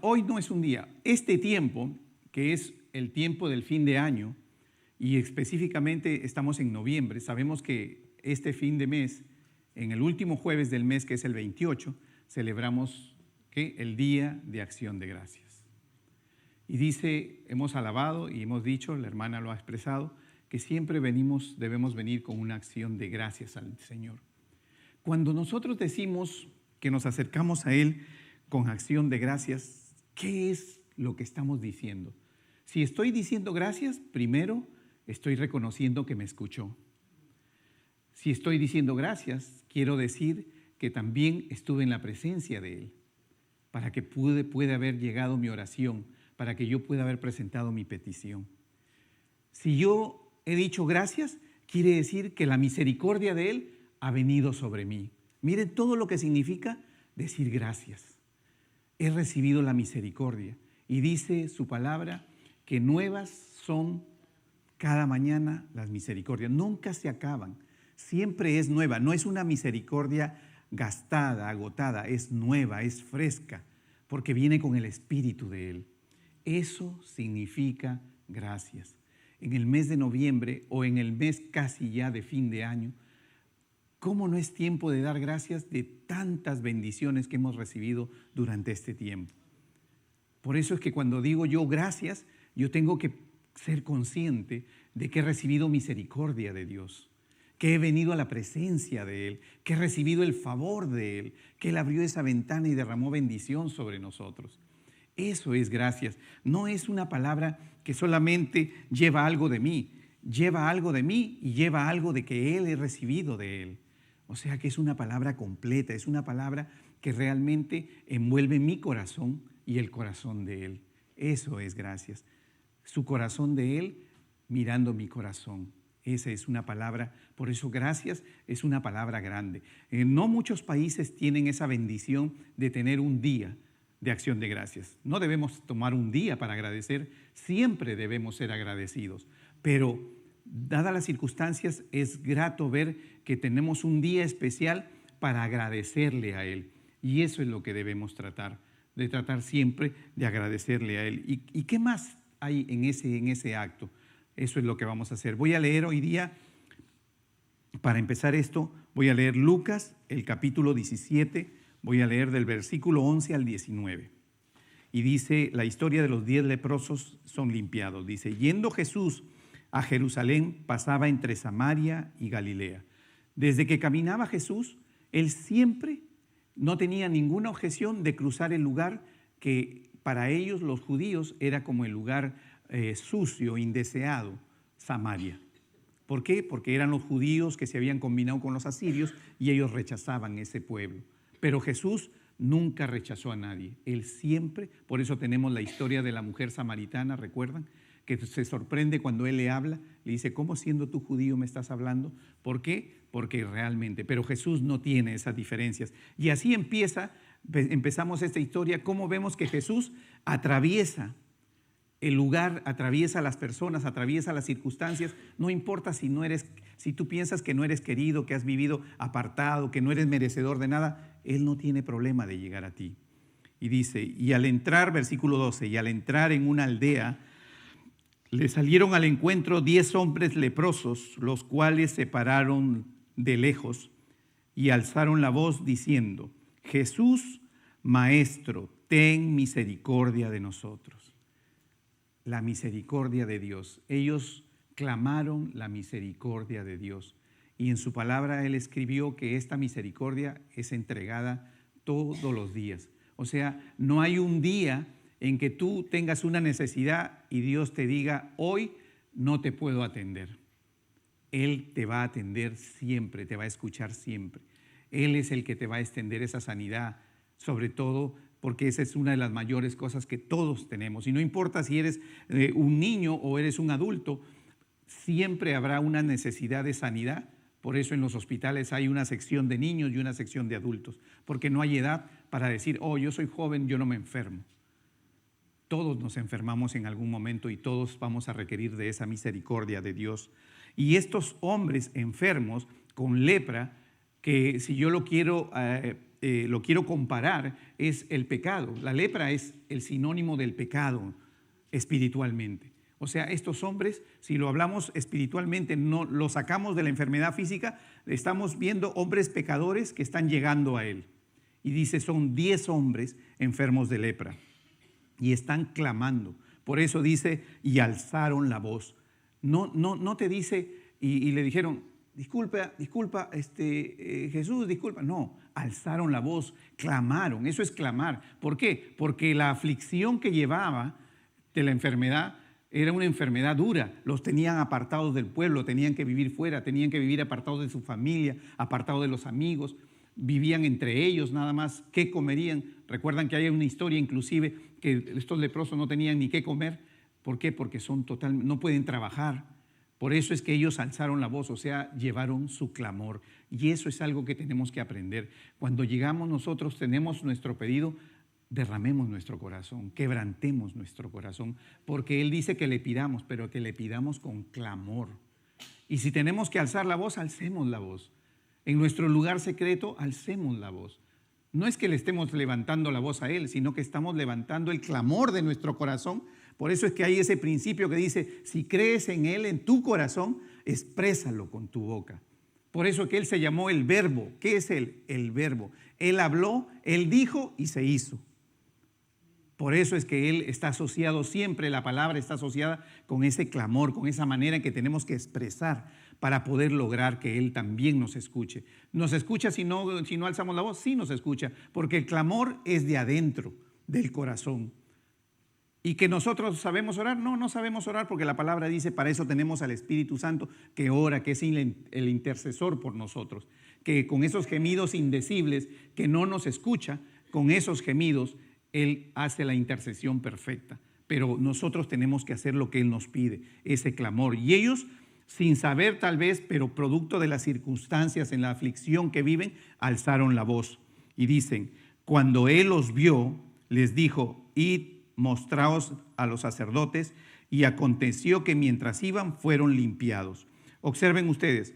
Hoy no es un día. Este tiempo, que es el tiempo del fin de año, y específicamente estamos en noviembre, sabemos que este fin de mes, en el último jueves del mes, que es el 28, celebramos el Día de Acción de Gracias. Y dice, hemos alabado y hemos dicho, la hermana lo ha expresado, que siempre debemos venir con una acción de gracias al Señor. Cuando nosotros decimos que nos acercamos a Él con acción de gracias, ¿qué es lo que estamos diciendo? Si estoy diciendo gracias, primero estoy reconociendo que me escuchó. Si estoy diciendo gracias, quiero decir que también estuve en la presencia de Él, para que pueda haber llegado mi oración, para que yo pueda haber presentado mi petición. Si yo he dicho gracias, quiere decir que la misericordia de Él ha venido sobre mí. Miren todo lo que significa decir gracias. He recibido la misericordia. Y dice su palabra que nuevas son cada mañana las misericordias. Nunca se acaban. Siempre es nueva. No es una misericordia gastada, agotada. Es nueva, es fresca, porque viene con el Espíritu de Él. Eso significa gracias. En el mes de noviembre o en el mes casi ya de fin de año, ¿cómo no es tiempo de dar gracias de tantas bendiciones que hemos recibido durante este tiempo? Por eso es que cuando digo yo gracias, yo tengo que ser consciente de que he recibido misericordia de Dios, que he venido a la presencia de Él, que he recibido el favor de Él, que Él abrió esa ventana y derramó bendición sobre nosotros. Eso es gracias. No es una palabra que solamente lleva algo de mí, lleva algo de mí y lleva algo de que Él he recibido de Él. O sea que es una palabra completa, es una palabra que realmente envuelve mi corazón y el corazón de Él. Eso es gracias. Su corazón de Él mirando mi corazón. Esa es una palabra, por eso gracias es una palabra grande. No muchos países tienen esa bendición de tener un día de acción de gracias. No debemos tomar un día para agradecer, siempre debemos ser agradecidos, pero dadas las circunstancias es grato ver que tenemos un día especial para agradecerle a Él, y eso es lo que debemos tratar, de tratar siempre de agradecerle a Él. ¿Y qué más hay en ese acto? Eso es lo que vamos a hacer. Voy a leer hoy día, para empezar esto, voy a leer Lucas, el capítulo 17, voy a leer del versículo 11 al 19. Y dice, la historia de los 10 leprosos son limpiados. Dice, yendo Jesús a Jerusalén, pasaba entre Samaria y Galilea. Desde que caminaba Jesús, Él siempre no tenía ninguna objeción de cruzar el lugar que para ellos, los judíos, era como el lugar sucio, indeseado, Samaria. ¿Por qué? Porque eran los judíos que se habían combinado con los asirios y ellos rechazaban ese pueblo. Pero Jesús nunca rechazó a nadie. Él siempre, por eso tenemos la historia de la mujer samaritana, ¿recuerdan? Que se sorprende cuando Él le habla, le dice, ¿cómo siendo tú judío me estás hablando? ¿Por qué? Porque realmente, pero Jesús no tiene esas diferencias. Y así empezamos esta historia, cómo vemos que Jesús atraviesa el lugar, atraviesa las personas, atraviesa las circunstancias, no importa si tú piensas que no eres querido, que has vivido apartado, que no eres merecedor de nada, Él no tiene problema de llegar a ti. Y dice, y al entrar, versículo 12, y al entrar en una aldea, le salieron al encuentro 10 hombres leprosos, los cuales se pararon de lejos y alzaron la voz diciendo, Jesús, Maestro, ten misericordia de nosotros. La misericordia de Dios. Ellos clamaron la misericordia de Dios. Y en su palabra Él escribió que esta misericordia es entregada todos los días. O sea, no hay un día en que tú tengas una necesidad y Dios te diga, hoy no te puedo atender. Él te va a atender siempre, te va a escuchar siempre. Él es el que te va a extender esa sanidad, sobre todo porque esa es una de las mayores cosas que todos tenemos. Y no importa si eres un niño o eres un adulto, siempre habrá una necesidad de sanidad. Por eso en los hospitales hay una sección de niños y una sección de adultos, porque no hay edad para decir, oh, yo soy joven, yo no me enfermo. Todos nos enfermamos en algún momento y todos vamos a requerir de esa misericordia de Dios. Y estos hombres enfermos con lepra, que si yo lo quiero lo quiero comparar es el pecado. La lepra es el sinónimo del pecado espiritualmente. O sea, estos hombres, si lo hablamos espiritualmente, no lo sacamos de la enfermedad física, estamos viendo hombres pecadores que están llegando a él. Y dice, son 10 hombres enfermos de lepra y están clamando. Por eso dice, y alzaron la voz. No te dice, y le dijeron, disculpa, Jesús, disculpa. No, alzaron la voz, clamaron. Eso es clamar. ¿Por qué? Porque la aflicción que llevaba de la enfermedad era una enfermedad dura. Los tenían apartados del pueblo, tenían que vivir fuera, tenían que vivir apartados de su familia, apartados de los amigos. Vivían entre ellos nada más. ¿Qué comerían? Recuerdan que hay una historia inclusive que estos leprosos no tenían ni qué comer. ¿Por qué? Porque no pueden trabajar. Por eso es que ellos alzaron la voz, o sea, llevaron su clamor. Y eso es algo que tenemos que aprender. Cuando llegamos nosotros, tenemos nuestro pedido, derramemos nuestro corazón, quebrantemos nuestro corazón, porque Él dice que le pidamos, pero que le pidamos con clamor. Y si tenemos que alzar la voz, alcemos la voz. En nuestro lugar secreto, alcemos la voz. No es que le estemos levantando la voz a Él, sino que estamos levantando el clamor de nuestro corazón. Por eso es que hay ese principio que dice, si crees en Él en tu corazón, exprésalo con tu boca. Por eso que Él se llamó el Verbo. ¿Qué es Él? El Verbo. Él habló, Él dijo y se hizo. Por eso es que Él está asociado siempre, la palabra está asociada con ese clamor, con esa manera en que tenemos que expresar para poder lograr que Él también nos escuche. ¿Nos escucha si no alzamos la voz? Sí nos escucha, porque el clamor es de adentro, del corazón. ¿Y que nosotros sabemos orar? No sabemos orar porque la palabra dice, para eso tenemos al Espíritu Santo que ora, que es el intercesor por nosotros, que con esos gemidos indecibles, que no nos escucha, con esos gemidos Él hace la intercesión perfecta. Pero nosotros tenemos que hacer lo que Él nos pide, ese clamor. Y ellos, sin saber tal vez, pero producto de las circunstancias en la aflicción que viven, alzaron la voz. Y dicen, cuando Él los vio, les dijo, id, mostraos a los sacerdotes, y aconteció que mientras iban fueron limpiados. Observen ustedes,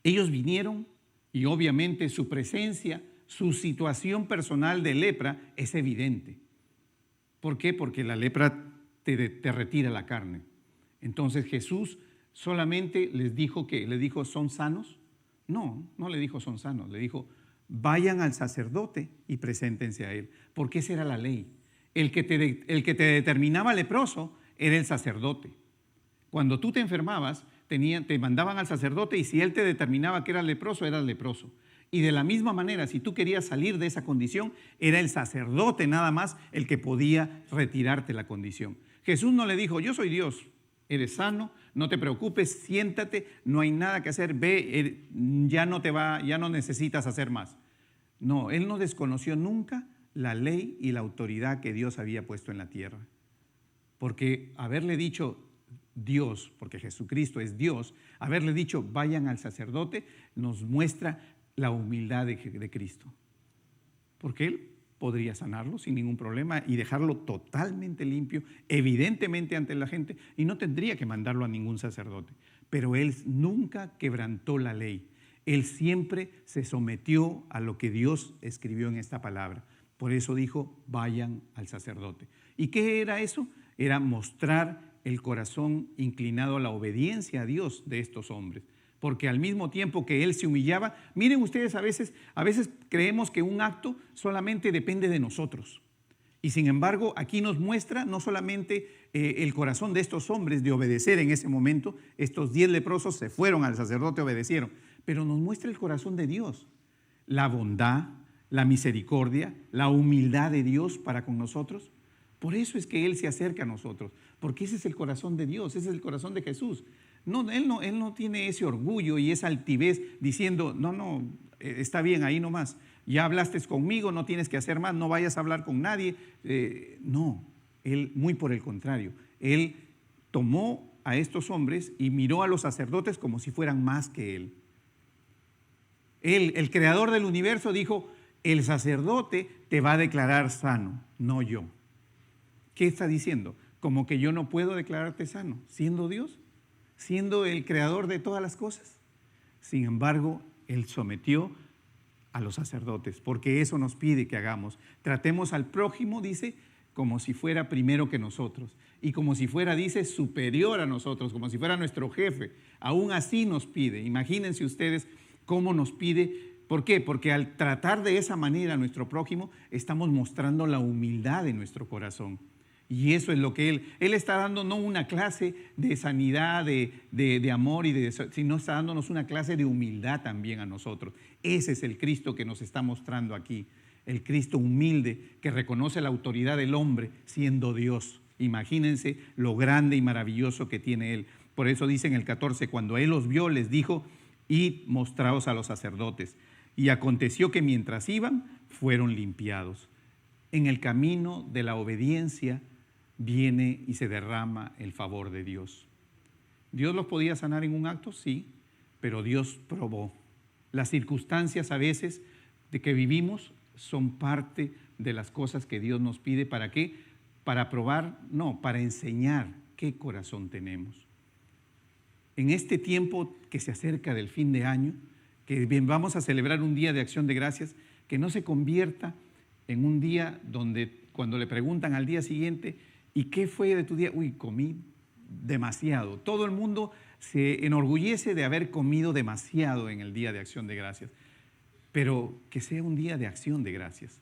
ellos vinieron y obviamente su presencia, su situación personal de lepra es evidente. ¿Por qué? Porque la lepra te retira la carne. Entonces Jesús solamente les dijo ¿son sanos? No le dijo son sanos, le dijo vayan al sacerdote y preséntense a él, porque esa era la ley. El que te determinaba leproso era el sacerdote. Cuando tú te enfermabas, te mandaban al sacerdote y si él te determinaba que eras leproso, eras leproso. Y de la misma manera, si tú querías salir de esa condición, era el sacerdote nada más el que podía retirarte la condición. Jesús no le dijo, yo soy Dios, eres sano, no te preocupes, siéntate, no hay nada que hacer, ve, ya no necesitas hacer más. No, Él no desconoció nunca la ley y la autoridad que Dios había puesto en la tierra. Porque haberle dicho Dios, porque Jesucristo es Dios, haberle dicho vayan al sacerdote, nos muestra la humildad de Cristo. Porque Él podría sanarlo sin ningún problema y dejarlo totalmente limpio, evidentemente ante la gente, y no tendría que mandarlo a ningún sacerdote. Pero Él nunca quebrantó la ley. Él siempre se sometió a lo que Dios escribió en esta palabra. Por eso dijo, vayan al sacerdote. ¿Y qué era eso? Era mostrar el corazón inclinado a la obediencia a Dios de estos hombres. Porque al mismo tiempo que Él se humillaba, miren ustedes, a veces creemos que un acto solamente depende de nosotros. Y sin embargo, aquí nos muestra no solamente el corazón de estos hombres de obedecer en ese momento, estos 10 leprosos se fueron al sacerdote, obedecieron, pero nos muestra el corazón de Dios, la bondad, la misericordia, la humildad de Dios para con nosotros. Por eso es que Él se acerca a nosotros, porque ese es el corazón de Dios, ese es el corazón de Jesús. Él no tiene ese orgullo y esa altivez diciendo, está bien, ahí nomás, ya hablaste conmigo, no tienes que hacer más, no vayas a hablar con nadie. No, Él muy por el contrario, Él tomó a estos hombres y miró a los sacerdotes como si fueran más que Él. Él, el creador del universo, dijo, el sacerdote te va a declarar sano, no yo. ¿Qué está diciendo? Como que yo no puedo declararte sano, siendo Dios, siendo el creador de todas las cosas. Sin embargo, Él sometió a los sacerdotes, porque eso nos pide que hagamos. Tratemos al prójimo, dice, como si fuera primero que nosotros y como si fuera, dice, superior a nosotros, como si fuera nuestro jefe. Aún así nos pide. Imagínense ustedes cómo nos pide. ¿Por qué? Porque al tratar de esa manera a nuestro prójimo, estamos mostrando la humildad de nuestro corazón. Y eso es lo que Él está dando, no una clase de sanidad, de amor, sino está dándonos una clase de humildad también a nosotros. Ese es el Cristo que nos está mostrando aquí. El Cristo humilde que reconoce la autoridad del hombre siendo Dios. Imagínense lo grande y maravilloso que tiene Él. Por eso dice en el 14, cuando Él los vio, les dijo, id mostraos a los sacerdotes. Y aconteció que mientras iban, fueron limpiados. En el camino de la obediencia viene y se derrama el favor de Dios. ¿Dios los podía sanar en un acto? Sí, pero Dios probó. Las circunstancias a veces de que vivimos son parte de las cosas que Dios nos pide. ¿Para qué? Para probar, no, para enseñar qué corazón tenemos. En este tiempo que se acerca del fin de año, que vamos a celebrar un día de acción de gracias, que no se convierta en un día donde cuando le preguntan al día siguiente, ¿y qué fue de tu día? Uy, comí demasiado. Todo el mundo se enorgullece de haber comido demasiado en el día de acción de gracias. Pero que sea un día de acción de gracias.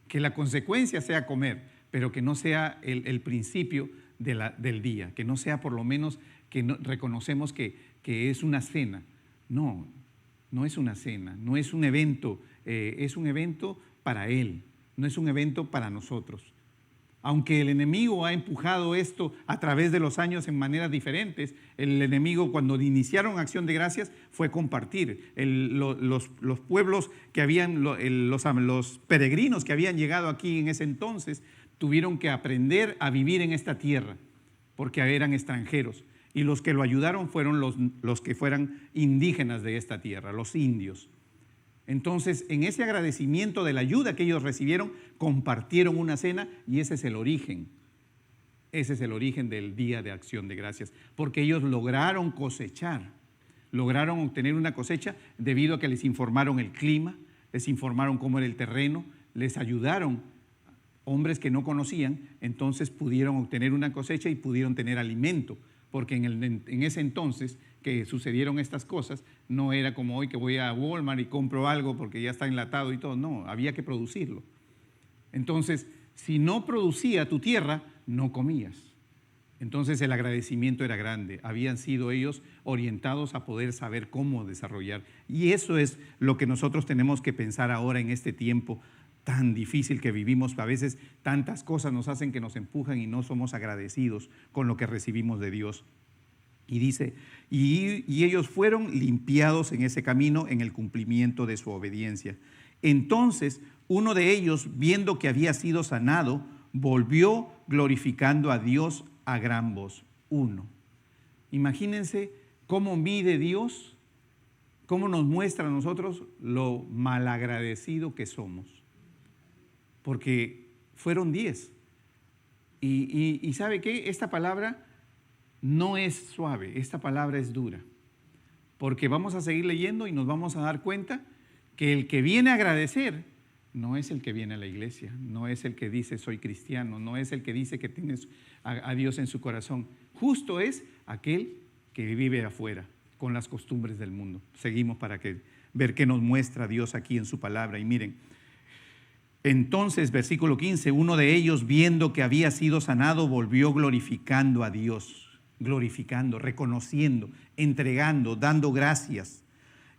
Que la consecuencia sea comer, pero que no sea el principio del día. Que no sea por lo menos que reconocemos que es una cena. No, no es una cena, no es un evento. Es un evento para Él, no es un evento para nosotros. Aunque el enemigo ha empujado esto a través de los años en maneras diferentes, el enemigo cuando iniciaron Acción de Gracias fue compartir. Los pueblos que habían, los peregrinos que habían llegado aquí en ese entonces, tuvieron que aprender a vivir en esta tierra, porque eran extranjeros. Y los que lo ayudaron fueron los que fueran indígenas de esta tierra, los indios. Entonces, en ese agradecimiento de la ayuda que ellos recibieron, compartieron una cena y ese es el origen. Ese es el origen del Día de Acción de Gracias, porque ellos lograron cosechar, lograron obtener una cosecha debido a que les informaron el clima, les informaron cómo era el terreno, les ayudaron hombres que no conocían, entonces pudieron obtener una cosecha y pudieron tener alimento, porque en ese entonces que sucedieron estas cosas, no era como hoy que voy a Walmart y compro algo porque ya está enlatado y todo, no, había que producirlo. Entonces, si no producía tu tierra, no comías. Entonces el agradecimiento era grande, habían sido ellos orientados a poder saber cómo desarrollar. Y eso es lo que nosotros tenemos que pensar ahora en este tiempo tan difícil que vivimos. A veces tantas cosas nos hacen que nos empujan y no somos agradecidos con lo que recibimos de Dios. Y dice, y ellos fueron limpiados en ese camino en el cumplimiento de su obediencia. Entonces uno de ellos, viendo que había sido sanado, volvió glorificando a Dios a gran voz. Uno. Imagínense cómo mide Dios, cómo nos muestra a nosotros lo malagradecido que somos. Porque fueron 10. Y ¿sabe qué? Esta palabra no es suave, esta palabra es dura, porque vamos a seguir leyendo y nos vamos a dar cuenta que el que viene a agradecer no es el que viene a la iglesia, no es el que dice soy cristiano, no es el que dice que tienes a Dios en su corazón. Justo es aquel que vive afuera con las costumbres del mundo. Seguimos para ver qué nos muestra Dios aquí en su palabra. Y miren, entonces, versículo 15, uno de ellos, viendo que había sido sanado, volvió glorificando a Dios. Glorificando, reconociendo, entregando, dando gracias.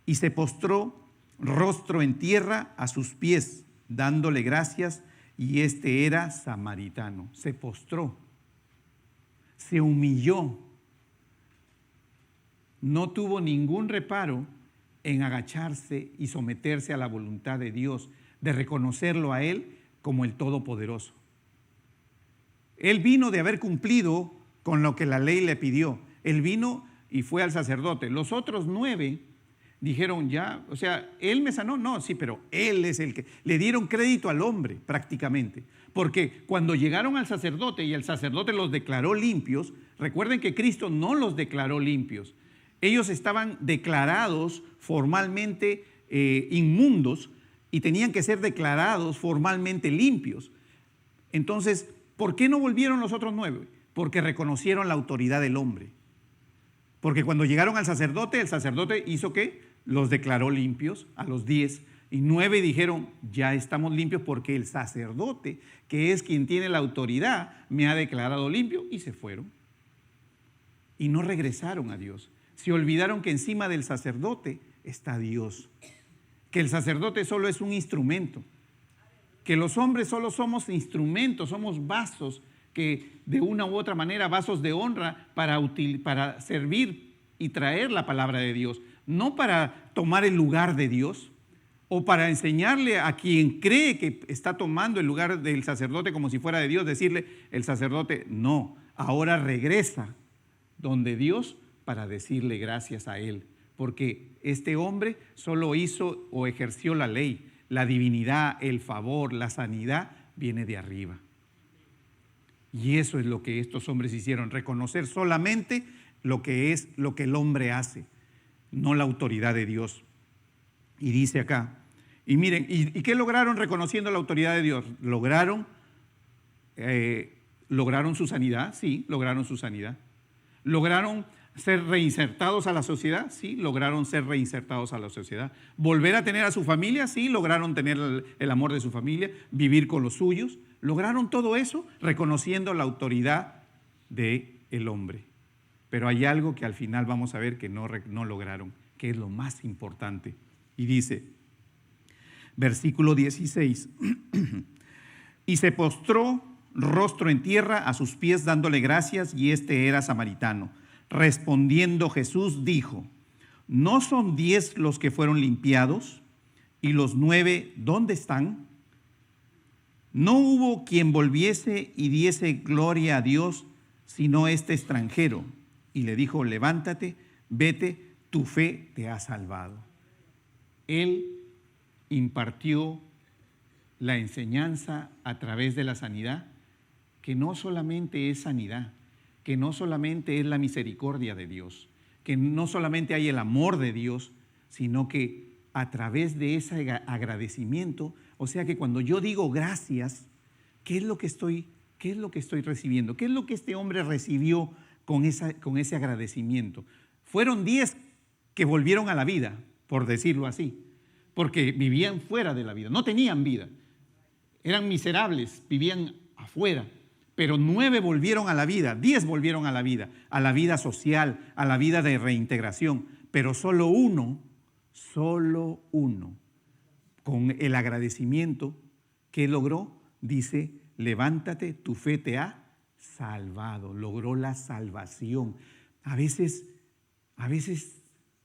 Y se postró rostro en tierra a sus pies, dándole gracias, y este era samaritano. Se postró, se humilló, no tuvo ningún reparo en agacharse y someterse a la voluntad de Dios, de reconocerlo a Él como el Todopoderoso. Él vino de haber cumplido con lo que la ley le pidió. Él vino y fue al sacerdote. Los otros 9 dijeron ya, o sea, ¿él me sanó? No, sí, pero él es el que... Le dieron crédito al hombre prácticamente, porque cuando llegaron al sacerdote y el sacerdote los declaró limpios, recuerden que Cristo no los declaró limpios. Ellos estaban declarados formalmente inmundos y tenían que ser declarados formalmente limpios. Entonces, ¿por qué no volvieron los otros 9? Porque reconocieron la autoridad del hombre. Porque cuando llegaron al sacerdote, el sacerdote hizo ¿qué? Los declaró limpios a los 10. Y 9 dijeron, ya estamos limpios porque el sacerdote, que es quien tiene la autoridad, me ha declarado limpio, y se fueron. Y no regresaron a Dios. Se olvidaron que encima del sacerdote está Dios. Que el sacerdote solo es un instrumento. Que los hombres solo somos instrumentos, somos vasos que de una u otra manera, vasos de honra para servir y traer la palabra de Dios. No para tomar el lugar de Dios o para enseñarle a quien cree que está tomando el lugar del sacerdote como si fuera de Dios, decirle, el sacerdote no, ahora regresa donde Dios para decirle gracias a Él. Porque este hombre solo hizo o ejerció la ley, la divinidad, el favor, la sanidad viene de arriba. Y eso es lo que estos hombres hicieron, reconocer solamente lo que es lo que el hombre hace, no la autoridad de Dios. Y dice acá, y miren, ¿y qué lograron reconociendo la autoridad de Dios? ¿Lograron su sanidad? Sí, lograron su sanidad. ¿Lograron ser reinsertados a la sociedad? Sí, lograron ser reinsertados a la sociedad. ¿Volver a tener a su familia? Sí, lograron tener el amor de su familia, vivir con los suyos. Lograron todo eso reconociendo la autoridad del hombre. Pero hay algo que al final vamos a ver que no lograron, que es lo más importante. Y dice, versículo 16, y se postró rostro en tierra a sus pies dándole gracias, y este era samaritano. Respondiendo Jesús dijo, ¿no son 10 los que fueron limpiados? ¿Y los 9 dónde están? No hubo quien volviese y diese gloria a Dios, sino este extranjero. Y le dijo, levántate, vete, tu fe te ha salvado. Él impartió la enseñanza a través de la sanidad, que no solamente es sanidad, que no solamente es la misericordia de Dios, que no solamente hay el amor de Dios, sino que a través de ese agradecimiento, o sea que cuando yo digo gracias, ¿qué es lo que estoy recibiendo? ¿Qué es lo que este hombre recibió con ese agradecimiento? Fueron 10 que volvieron a la vida, por decirlo así, porque vivían fuera de la vida, no tenían vida, eran miserables, vivían afuera, pero 9 volvieron a la vida, 10 volvieron a la vida social, a la vida de reintegración, pero solo uno, con el agradecimiento que logró, dice, levántate, tu fe te ha salvado, logró la salvación. A veces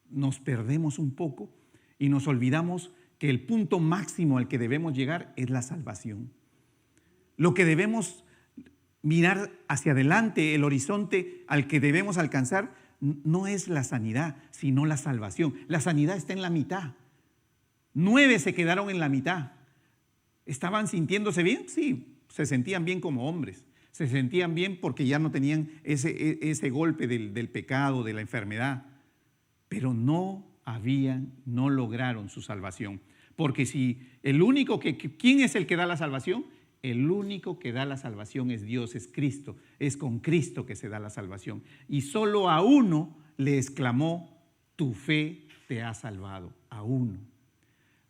nos perdemos un poco y nos olvidamos que el punto máximo al que debemos llegar es la salvación. Lo que debemos mirar hacia adelante, el horizonte al que debemos alcanzar, no es la sanidad, sino la salvación. La sanidad está en la mitad. 9 se quedaron en la mitad. ¿Estaban sintiéndose bien? Sí, se sentían bien como hombres. Se sentían bien porque ya no tenían ese golpe del pecado, de la enfermedad. Pero no lograron su salvación. Porque si ¿quién es el que da la salvación? El único que da la salvación es Dios, es Cristo. Es con Cristo que se da la salvación. Y solo a uno le exclamó, tu fe te ha salvado. A uno.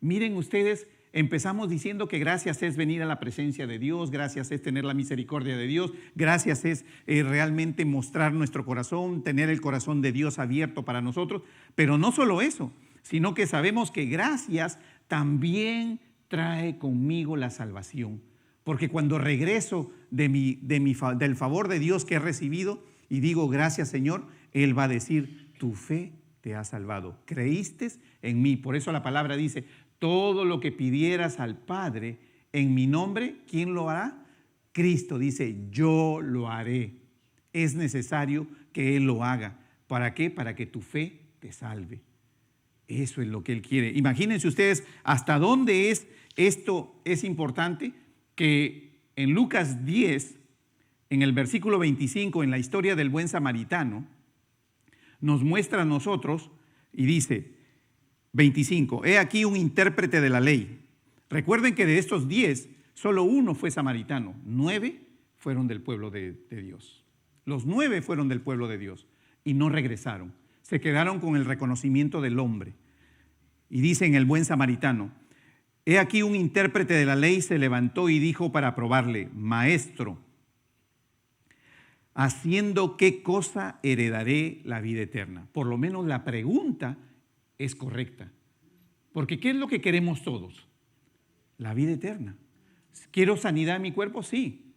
Miren ustedes, empezamos diciendo que gracias es venir a la presencia de Dios, gracias es tener la misericordia de Dios, gracias es realmente mostrar nuestro corazón, tener el corazón de Dios abierto para nosotros. Pero no solo eso, sino que sabemos que gracias también trae conmigo la salvación. Porque cuando regreso del favor de Dios que he recibido y digo gracias Señor, Él va a decir, tu fe te ha salvado. Creíste en mí. Por eso la palabra dice, todo lo que pidieras al Padre en mi nombre, ¿quién lo hará? Cristo dice, yo lo haré. Es necesario que Él lo haga. ¿Para qué? Para que tu fe te salve. Eso es lo que Él quiere. Imagínense ustedes hasta dónde esto es importante, que en Lucas 10, en el versículo 25, en la historia del buen samaritano, nos muestra a nosotros y dice, 25, he aquí un intérprete de la ley, Recuerden que de estos 10, solo uno fue samaritano. 9 fueron del pueblo de Dios. Los 9 fueron del pueblo de Dios y no regresaron. Se quedaron con el reconocimiento del hombre. Y dice en el buen samaritano: he aquí un intérprete de la ley se levantó y dijo para probarle: Maestro, ¿haciendo qué cosa heredaré la vida eterna? Por lo menos la pregunta es correcta. Porque ¿qué es lo que queremos todos? La vida eterna. ¿Quiero sanidad en mi cuerpo? Sí.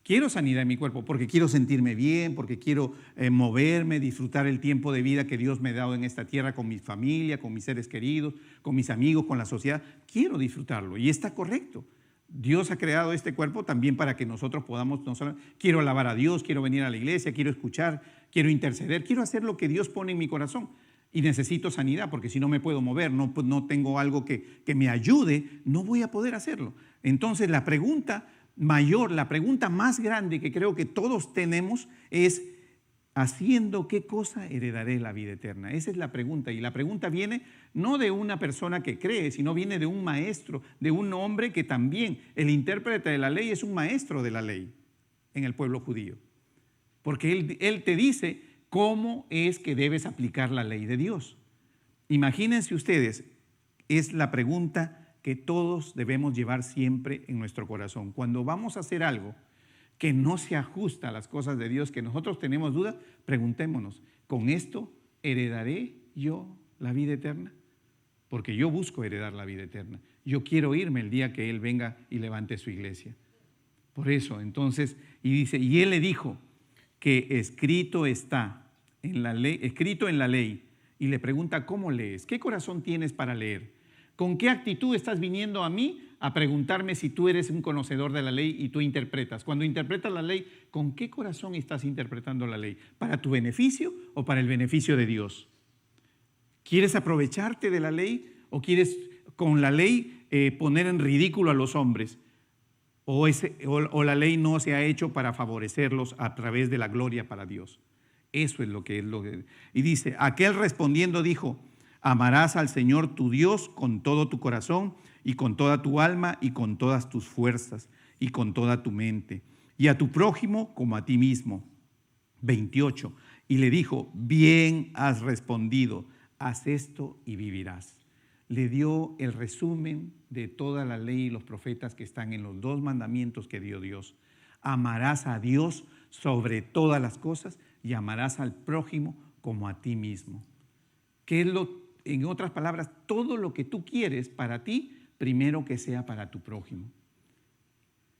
Quiero sanidad en mi cuerpo porque quiero sentirme bien, porque quiero moverme, disfrutar el tiempo de vida que Dios me ha dado en esta tierra con mi familia, con mis seres queridos, con mis amigos, con la sociedad. Quiero disfrutarlo y está correcto. Dios ha creado este cuerpo también para que nosotros podamos, quiero alabar a Dios, quiero venir a la iglesia, quiero escuchar, quiero interceder, quiero hacer lo que Dios pone en mi corazón. Y necesito sanidad porque si no me puedo mover, no tengo algo que me ayude, no voy a poder hacerlo. Entonces la pregunta mayor, la pregunta más grande que creo que todos tenemos es: ¿haciendo qué cosa heredaré la vida eterna? Esa es la pregunta. Y la pregunta viene no de una persona que cree, sino viene de un maestro, de un hombre que también, el intérprete de la ley, es un maestro de la ley en el pueblo judío. Porque él te dice cómo es que debes aplicar la ley de Dios. Imagínense ustedes, es la pregunta que todos debemos llevar siempre en nuestro corazón. Cuando vamos a hacer algo que no se ajusta a las cosas de Dios, que nosotros tenemos dudas, preguntémonos: ¿con esto heredaré yo la vida eterna? Porque yo busco heredar la vida eterna. Yo quiero irme el día que Él venga y levante su iglesia. Por eso, entonces, y dice, y Él le dijo que escrito está en la ley, escrito en la ley, y le pregunta: ¿cómo lees? ¿Qué corazón tienes para leer? ¿Con qué actitud estás viniendo a mí a preguntarme si tú eres un conocedor de la ley y tú interpretas? Cuando interpretas la ley, ¿con qué corazón estás interpretando la ley? ¿Para tu beneficio o para el beneficio de Dios? ¿Quieres aprovecharte de la ley o quieres con la ley poner en ridículo a los hombres? ¿O la ley no se ha hecho para favorecerlos a través de la gloria para Dios? Eso es lo que es lo que... Y dice, aquel respondiendo dijo: amarás al Señor tu Dios con todo tu corazón y con toda tu alma y con todas tus fuerzas y con toda tu mente, y a tu prójimo como a ti mismo. 28. Y le dijo: bien has respondido, haz esto y vivirás. Le dio el resumen de toda la ley y los profetas que están en los 2 mandamientos que dio Dios. Amarás a Dios sobre todas las cosas y amarás al prójimo como a ti mismo. ¿Qué es en otras palabras, todo lo que tú quieres para ti, primero que sea para tu prójimo?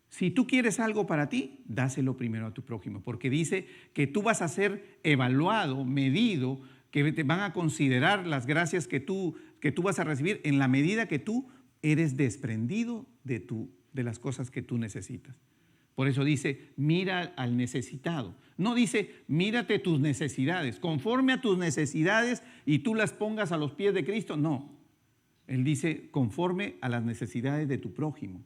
Si tú quieres algo para ti, dáselo primero a tu prójimo, porque dice que tú vas a ser evaluado, medido, que te van a considerar las gracias que tú vas a recibir en la medida que tú eres desprendido de las cosas que tú necesitas. Por eso dice, mira al necesitado. No dice, mírate tus necesidades, conforme a tus necesidades y tú las pongas a los pies de Cristo. No, Él dice, conforme a las necesidades de tu prójimo.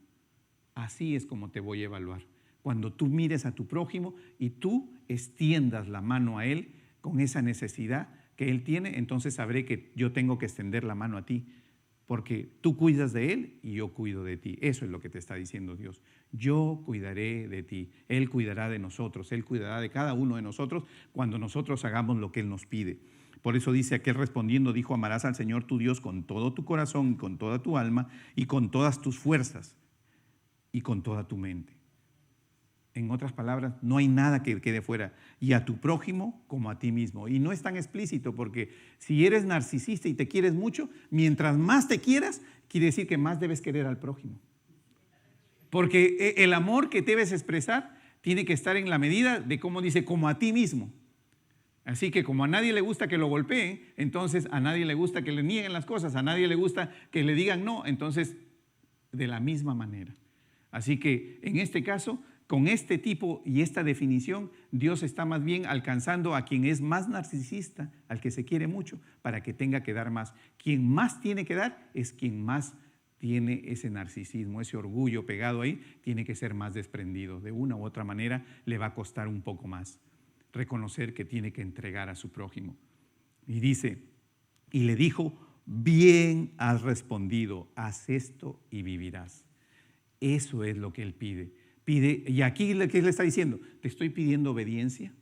Así es como te voy a evaluar. Cuando tú mires a tu prójimo y tú extiendas la mano a Él con esa necesidad que Él tiene, entonces sabré que yo tengo que extender la mano a ti, porque tú cuidas de Él y yo cuido de ti. Eso es lo que te está diciendo Dios. Yo cuidaré de ti, Él cuidará de nosotros, Él cuidará de cada uno de nosotros cuando nosotros hagamos lo que Él nos pide. Por eso dice aquel respondiendo, dijo, amarás al Señor tu Dios con todo tu corazón, con toda tu alma y con todas tus fuerzas y con toda tu mente. En otras palabras, no hay nada que quede fuera. Y a tu prójimo como a ti mismo. Y no es tan explícito porque si eres narcisista y te quieres mucho, mientras más te quieras, quiere decir que más debes querer al prójimo. Porque el amor que debes expresar tiene que estar en la medida de, como dice, como a ti mismo. Así que como a nadie le gusta que lo golpeen, entonces a nadie le gusta que le nieguen las cosas, a nadie le gusta que le digan no, entonces de la misma manera. Así que en este caso, con este tipo y esta definición, Dios está más bien alcanzando a quien es más narcisista, al que se quiere mucho, para que tenga que dar más. Quien más tiene que dar es quien más tiene ese narcisismo, ese orgullo pegado ahí, tiene que ser más desprendido. De una u otra manera le va a costar un poco más reconocer que tiene que entregar a su prójimo. Y dice, y le dijo, bien has respondido, haz esto y vivirás. Eso es lo que Él pide. Y aquí, ¿qué le está diciendo? Te estoy pidiendo obediencia,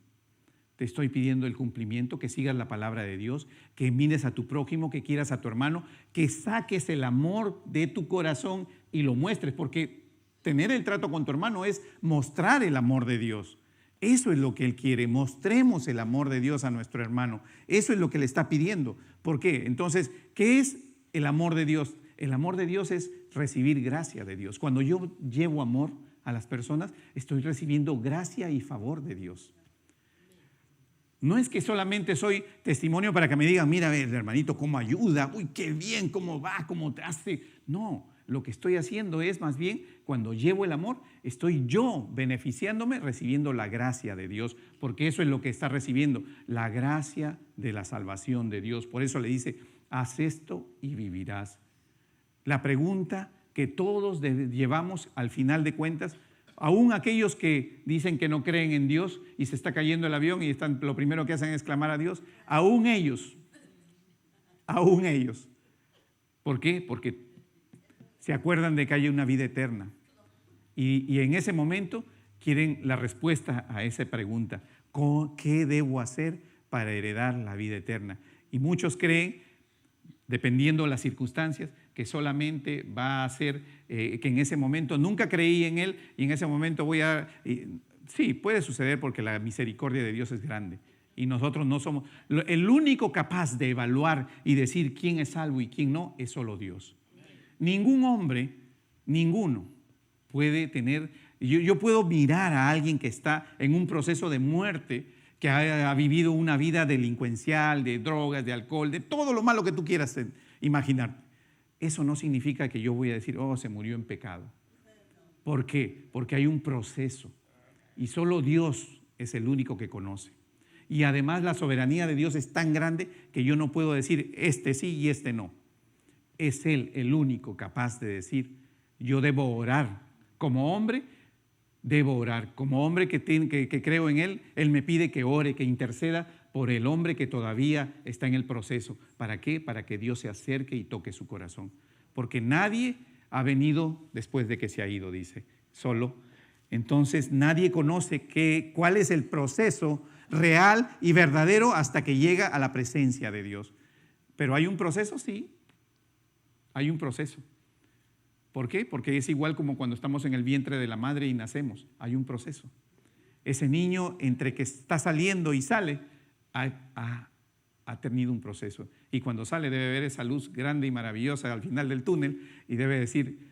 te estoy pidiendo el cumplimiento, que sigas la palabra de Dios, que mires a tu prójimo, que quieras a tu hermano, que saques el amor de tu corazón y lo muestres, porque tener el trato con tu hermano es mostrar el amor de Dios. Eso es lo que Él quiere, mostremos el amor de Dios a nuestro hermano. Eso es lo que le está pidiendo. ¿Por qué? Entonces, ¿qué es el amor de Dios? El amor de Dios es recibir gracia de Dios. Cuando yo llevo amor a las personas, estoy recibiendo gracia y favor de Dios. No es que solamente soy testimonio para que me digan, mira, el hermanito cómo ayuda, uy, qué bien, cómo va, cómo te hace. No, lo que estoy haciendo es más bien, cuando llevo el amor, estoy yo beneficiándome, recibiendo la gracia de Dios, porque eso es lo que está recibiendo, la gracia de la salvación de Dios. Por eso le dice, haz esto y vivirás. La pregunta que todos llevamos al final de cuentas, aún aquellos que dicen que no creen en Dios y se está cayendo el avión y lo primero que hacen es clamar a Dios, aún ellos. ¿Por qué? Porque se acuerdan de que hay una vida eterna y en ese momento quieren la respuesta a esa pregunta, ¿qué debo hacer para heredar la vida eterna? Y muchos creen, dependiendo de las circunstancias, que solamente va a ser, que en ese momento nunca creí en Él y en ese momento sí, puede suceder porque la misericordia de Dios es grande y nosotros no somos, el único capaz de evaluar y decir quién es salvo y quién no es solo Dios. Ningún hombre, ninguno puede tener, yo puedo mirar a alguien que está en un proceso de muerte, que ha vivido una vida delincuencial, de drogas, de alcohol, de todo lo malo que tú quieras imaginar. Eso no significa que yo voy a decir, oh, se murió en pecado. ¿Por qué? Porque hay un proceso y solo Dios es el único que conoce. Y además la soberanía de Dios es tan grande que yo no puedo decir este sí y este no. Es Él el único capaz de decir, yo debo orar. Como hombre, debo orar. Como hombre que creo en Él, Él me pide que ore, que interceda por el hombre que todavía está en el proceso. ¿Para qué? Para que Dios se acerque y toque su corazón. Porque nadie ha venido después de que se ha ido, dice, solo. Entonces nadie conoce cuál es el proceso real y verdadero hasta que llega a la presencia de Dios. Pero hay un proceso, sí. Hay un proceso. ¿Por qué? Porque es igual como cuando estamos en el vientre de la madre y nacemos. Hay un proceso. Ese niño, entre que está saliendo y sale, ha tenido un proceso. Y cuando sale debe ver esa luz grande y maravillosa al final del túnel y debe decir,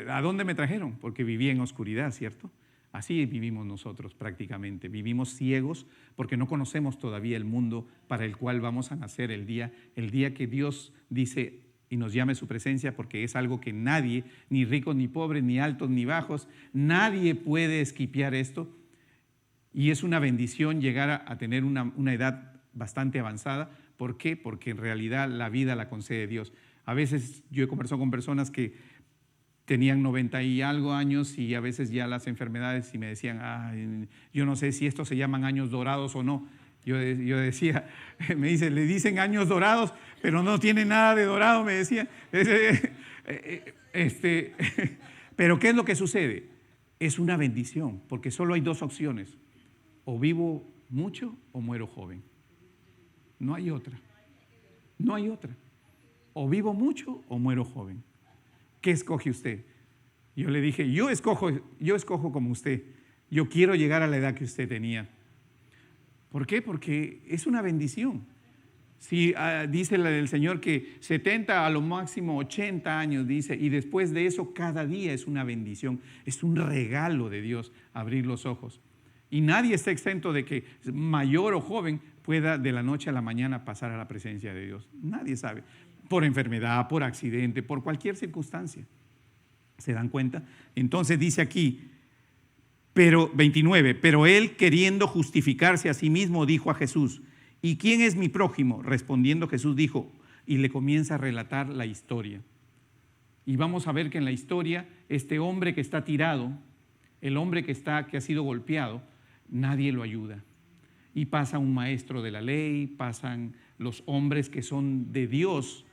¿a dónde me trajeron? Porque vivía en oscuridad, ¿cierto? Así vivimos nosotros prácticamente. Vivimos ciegos porque no conocemos todavía el mundo para el cual vamos a nacer el día que Dios dice y nos llame su presencia, porque es algo que nadie, ni ricos ni pobres, ni altos ni bajos, nadie puede esquipear esto. Y es una bendición llegar a tener una edad bastante avanzada. ¿Por qué? Porque en realidad la vida la concede Dios. A veces yo he conversado con personas que tenían 90 y algo años y a veces ya las enfermedades y me decían, yo no sé si estos se llaman años dorados o no. Yo decía, le dicen años dorados, pero no tiene nada de dorado, me decía. Pero ¿qué es lo que sucede? Es una bendición, porque solo hay dos opciones. O vivo mucho o muero joven. No hay otra. No hay otra. O vivo mucho o muero joven. ¿Qué escoge usted? Yo le dije, yo escojo como usted. Yo quiero llegar a la edad que usted tenía. ¿Por qué? Porque es una bendición. Si dice el Señor que 70 a lo máximo 80 años, dice, y después de eso cada día es una bendición, es un regalo de Dios abrir los ojos. Y nadie está exento de que mayor o joven pueda de la noche a la mañana pasar a la presencia de Dios. Nadie sabe, por enfermedad, por accidente, por cualquier circunstancia. ¿Se dan cuenta? Entonces dice aquí, pero 29, pero él queriendo justificarse a sí mismo dijo a Jesús, ¿y quién es mi prójimo? Respondiendo Jesús dijo, y le comienza a relatar la historia. Y vamos a ver que en la historia, este hombre que está tirado, el hombre que ha sido golpeado, nadie lo ayuda. Y pasa un maestro de la ley, pasan los hombres que son de Dios,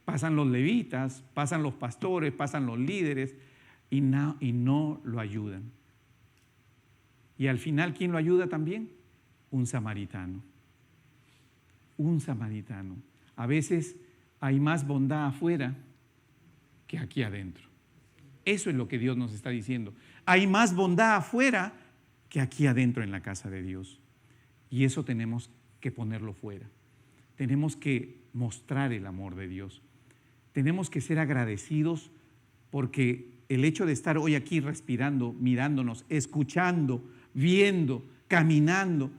Pasan los levitas, pasan los pastores, pasan los líderes y no lo ayudan. Y al final, ¿quién lo ayuda también? Un samaritano. Un samaritano. A veces hay más bondad afuera que aquí adentro. Eso es lo que Dios nos está diciendo. Hay más bondad afuera que aquí adentro en la casa de Dios. Y eso tenemos que ponerlo fuera. Tenemos que mostrar el amor de Dios. Tenemos que ser agradecidos porque el hecho de estar hoy aquí respirando, mirándonos, escuchando, viendo, caminando,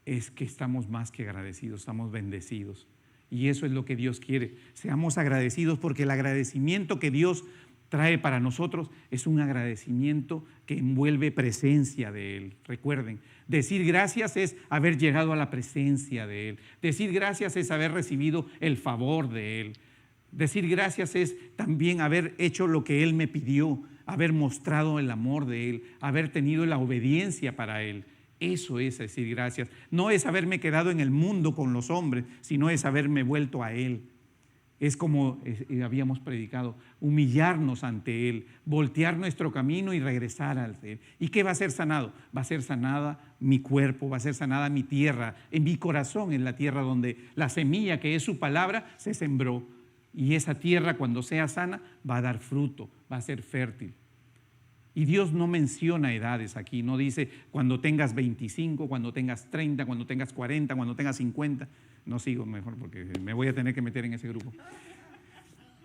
es que estamos más que agradecidos, estamos bendecidos. Y eso es lo que Dios quiere. Seamos agradecidos porque el agradecimiento que Dios trae para nosotros es un agradecimiento que envuelve presencia de Él. Recuerden, decir gracias es haber llegado a la presencia de Él. Decir gracias es haber recibido el favor de Él. Decir gracias es también haber hecho lo que Él me pidió, haber mostrado el amor de Él, haber tenido la obediencia para Él. Eso es decir gracias. No es haberme quedado en el mundo con los hombres, sino es haberme vuelto a Él. Es como habíamos predicado, humillarnos ante Él, voltear nuestro camino y regresar a Él. ¿Y qué va a ser sanado? Va a ser sanada mi cuerpo, va a ser sanada mi tierra, en mi corazón, en la tierra donde la semilla que es su palabra se sembró. Y esa tierra cuando sea sana va a dar fruto, va a ser fértil. Y Dios no menciona edades aquí, no dice cuando tengas 25, cuando tengas 30, cuando tengas 40, cuando tengas 50. No sigo mejor porque me voy a tener que meter en ese grupo.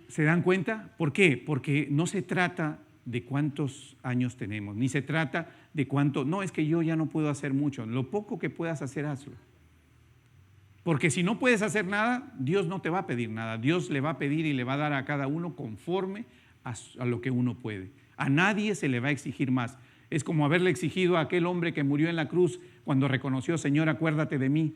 ¿Se dan cuenta? ¿Por qué? Porque no se trata de cuántos años tenemos, ni se trata de cuánto, no, es que yo ya no puedo hacer mucho. Lo poco que puedas hacer, hazlo. Porque si no puedes hacer nada, Dios no te va a pedir nada. Dios le va a pedir y le va a dar a cada uno conforme a lo que uno puede. A nadie se le va a exigir más. Es como haberle exigido a aquel hombre que murió en la cruz cuando reconoció, Señor, acuérdate de mí.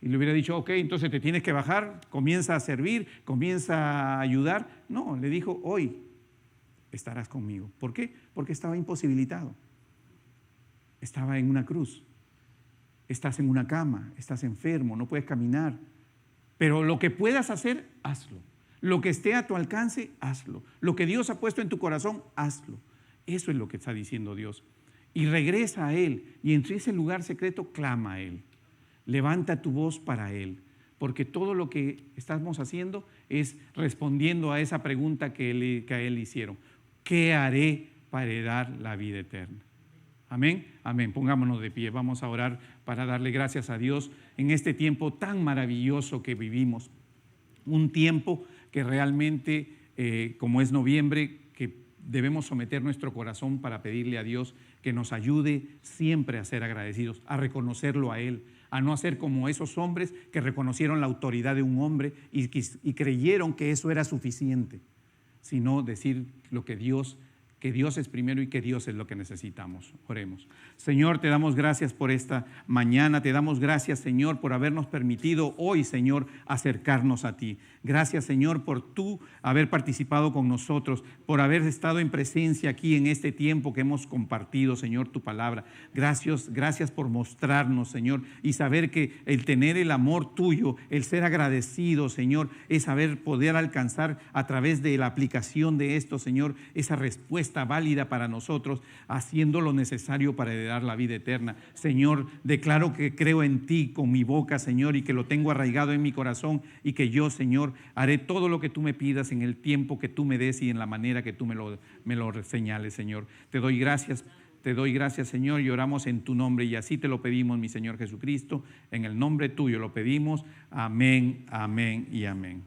Y le hubiera dicho, ok, entonces te tienes que bajar, comienza a servir, comienza a ayudar. No, le dijo, hoy estarás conmigo. ¿Por qué? Porque estaba imposibilitado. Estaba en una cruz. Estás en una cama, estás enfermo, no puedes caminar. Pero lo que puedas hacer, hazlo. Lo que esté a tu alcance, hazlo. Lo que Dios ha puesto en tu corazón, hazlo. Eso es lo que está diciendo Dios. Y regresa a Él. Y entre ese lugar secreto, clama a Él. Levanta tu voz para Él. Porque todo lo que estamos haciendo es respondiendo a esa pregunta que a Él hicieron. ¿Qué haré para heredar la vida eterna? Amén, amén. Pongámonos de pie. Vamos a orar para darle gracias a Dios en este tiempo tan maravilloso que vivimos. Un tiempo que realmente, como es noviembre, que debemos someter nuestro corazón para pedirle a Dios que nos ayude siempre a ser agradecidos, a reconocerlo a Él, a no hacer como esos hombres que reconocieron la autoridad de un hombre y creyeron que eso era suficiente, sino decir lo que Dios es primero y que Dios es lo que necesitamos. Oremos. Señor, te damos gracias por esta mañana. Te damos gracias, Señor, por habernos permitido hoy, Señor, acercarnos a ti. Gracias, Señor, por tú haber participado con nosotros, por haber estado en presencia aquí en este tiempo que hemos compartido, Señor, tu palabra. Gracias por mostrarnos, Señor, y saber que el tener el amor tuyo, el ser agradecido, Señor, es poder alcanzar a través de la aplicación de esto, Señor, esa respuesta válida para nosotros, haciendo lo necesario para heredar la vida eterna. Señor, declaro que creo en ti con mi boca, Señor, y que lo tengo arraigado en mi corazón y que yo, Señor, haré todo lo que tú me pidas en el tiempo que tú me des y en la manera que tú me lo señales, Señor. Te doy gracias, Señor, y oramos en tu nombre y así te lo pedimos, mi Señor Jesucristo. En el nombre tuyo lo pedimos. Amén, amén y amén.